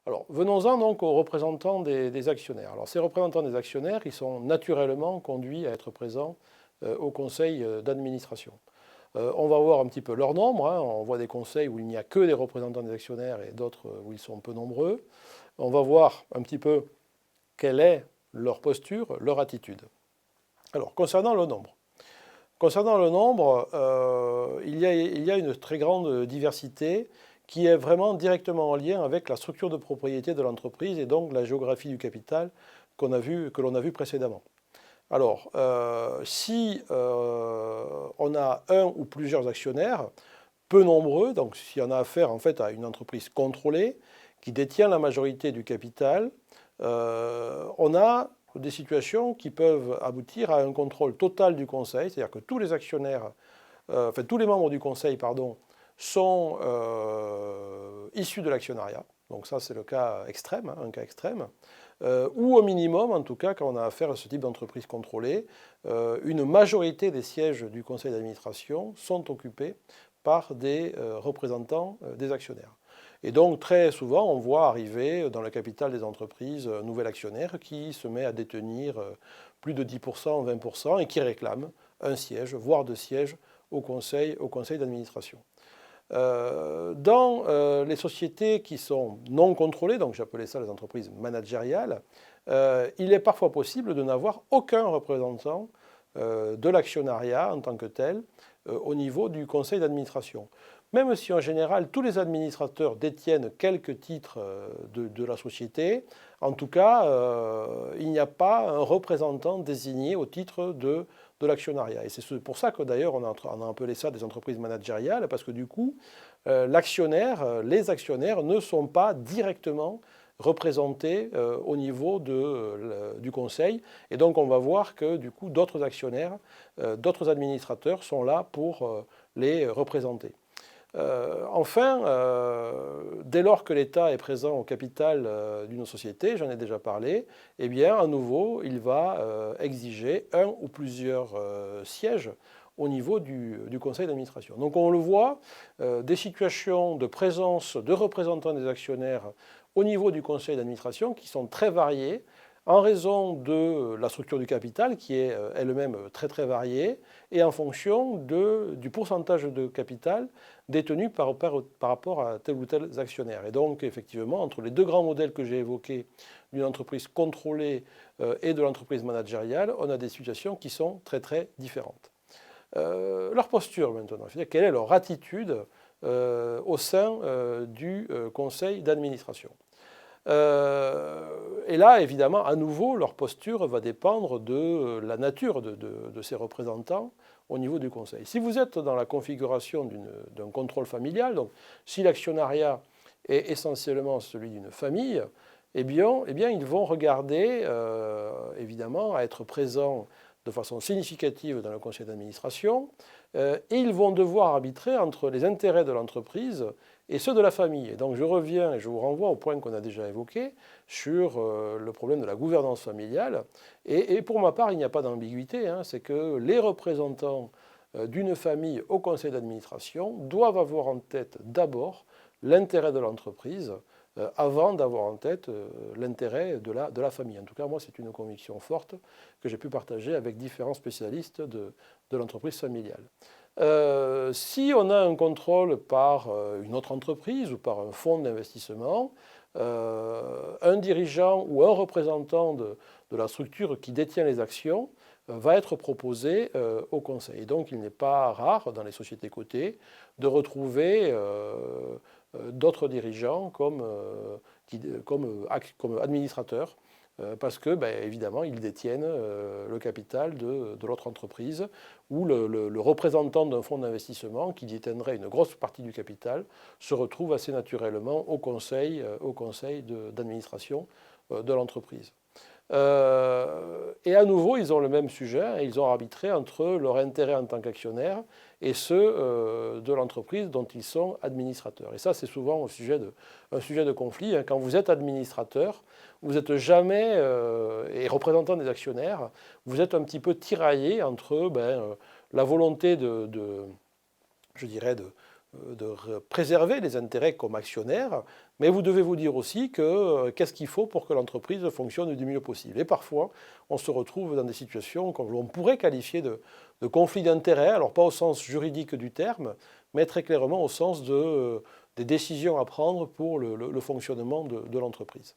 Alors, venons-en donc aux représentants des actionnaires. Alors, ces représentants des actionnaires, ils sont naturellement conduits à être présents au conseil d'administration. On va voir un petit peu leur nombre, hein. On voit des conseils où il n'y a que des représentants des actionnaires et d'autres où ils sont peu nombreux. On va voir un petit peu quelle est leur posture, leur attitude. Alors, concernant le nombre. Concernant le nombre, il y a une très grande diversité qui est vraiment directement en lien avec la structure de propriété de l'entreprise et donc la géographie du capital que l'on a vu précédemment. Alors, si on a un ou plusieurs actionnaires, peu nombreux, donc si on a affaire en fait à une entreprise contrôlée qui détient la majorité du capital, on a des situations qui peuvent aboutir à un contrôle total du conseil, c'est-à-dire que tous les actionnaires, enfin tous les membres du conseil, pardon, sont issus de l'actionnariat. Donc ça, c'est le cas extrême, hein, un cas extrême. Ou au minimum, en tout cas, quand on a affaire à ce type d'entreprise contrôlée, une majorité des sièges du conseil d'administration sont occupés par des représentants des actionnaires. Et donc très souvent, on voit arriver dans le capital des entreprises un nouvel actionnaire qui se met à détenir plus de 10%, 20% et qui réclame un siège, voire deux sièges au conseil d'administration. Dans les sociétés qui sont non contrôlées, donc j'appelais ça les entreprises managériales, il est parfois possible de n'avoir aucun représentant de l'actionnariat en tant que tel au niveau du conseil d'administration. Même si en général tous les administrateurs détiennent quelques titres de la société, en tout cas, il n'y a pas un représentant désigné au titre de l'actionnariat. Et c'est pour ça que d'ailleurs on a appelé ça des entreprises managériales, parce que du coup, l'actionnaire, les actionnaires ne sont pas directement représentés au niveau du conseil. Et donc on va voir que du coup d'autres actionnaires, d'autres administrateurs sont là pour les représenter. Enfin, dès lors que l'État est présent au capital d'une société, j'en ai déjà parlé, eh bien, à nouveau, il va exiger un ou plusieurs sièges au niveau du conseil d'administration. Donc on le voit, des situations de présence de représentants des actionnaires au niveau du conseil d'administration qui sont très variées en raison de la structure du capital qui est elle-même très très variée et en fonction du pourcentage de capital détenu par rapport à tel ou tel actionnaire. Et donc effectivement, entre les deux grands modèles que j'ai évoqués d'une entreprise contrôlée et de l'entreprise managériale, on a des situations qui sont très très différentes. Leur posture maintenant, c'est-à-dire quelle est leur attitude au sein du conseil d'administration. Et là, évidemment, à nouveau, leur posture va dépendre de la nature de ces représentants au niveau du conseil. Si vous êtes dans la configuration d'un contrôle familial, donc si l'actionnariat est essentiellement celui d'une famille, eh bien, ils vont regarder, évidemment, à être présents de façon significative dans le conseil d'administration, et ils vont devoir arbitrer entre les intérêts de l'entreprise et ceux de la famille. Et donc je reviens et je vous renvoie au point qu'on a déjà évoqué sur le problème de la gouvernance familiale. Et pour ma part, il n'y a pas d'ambiguïté, hein, c'est que les représentants d'une famille au conseil d'administration doivent avoir en tête d'abord l'intérêt de l'entreprise avant d'avoir en tête l'intérêt de la famille. En tout cas, moi, c'est une conviction forte que j'ai pu partager avec différents spécialistes de l'entreprise familiale. Si on a un contrôle par une autre entreprise ou par un fonds d'investissement, un dirigeant ou un représentant de la structure qui détient les actions va être proposé au conseil. Donc il n'est pas rare dans les sociétés cotées de retrouver d'autres dirigeants comme administrateurs parce que, ben, évidemment, ils détiennent le capital de l'autre entreprise ou le représentant d'un fonds d'investissement qui détiendrait une grosse partie du capital se retrouve assez naturellement au conseil d'administration de l'entreprise. Et à nouveau, ils ont le même sujet, ils ont arbitré entre leur intérêt en tant qu'actionnaire et ceux de l'entreprise dont ils sont administrateurs. Et ça, c'est souvent un sujet de conflit. Quand vous êtes administrateur, vous n'êtes jamais, et représentant des actionnaires, vous êtes un petit peu tiraillé entre la volonté je dirais, de préserver les intérêts comme actionnaire, mais vous devez vous dire aussi que qu'est-ce qu'il faut pour que l'entreprise fonctionne du mieux possible. Et parfois, on se retrouve dans des situations qu'on pourrait qualifier de conflit d'intérêts, alors pas au sens juridique du terme, mais très clairement au sens des décisions à prendre pour le fonctionnement de l'entreprise.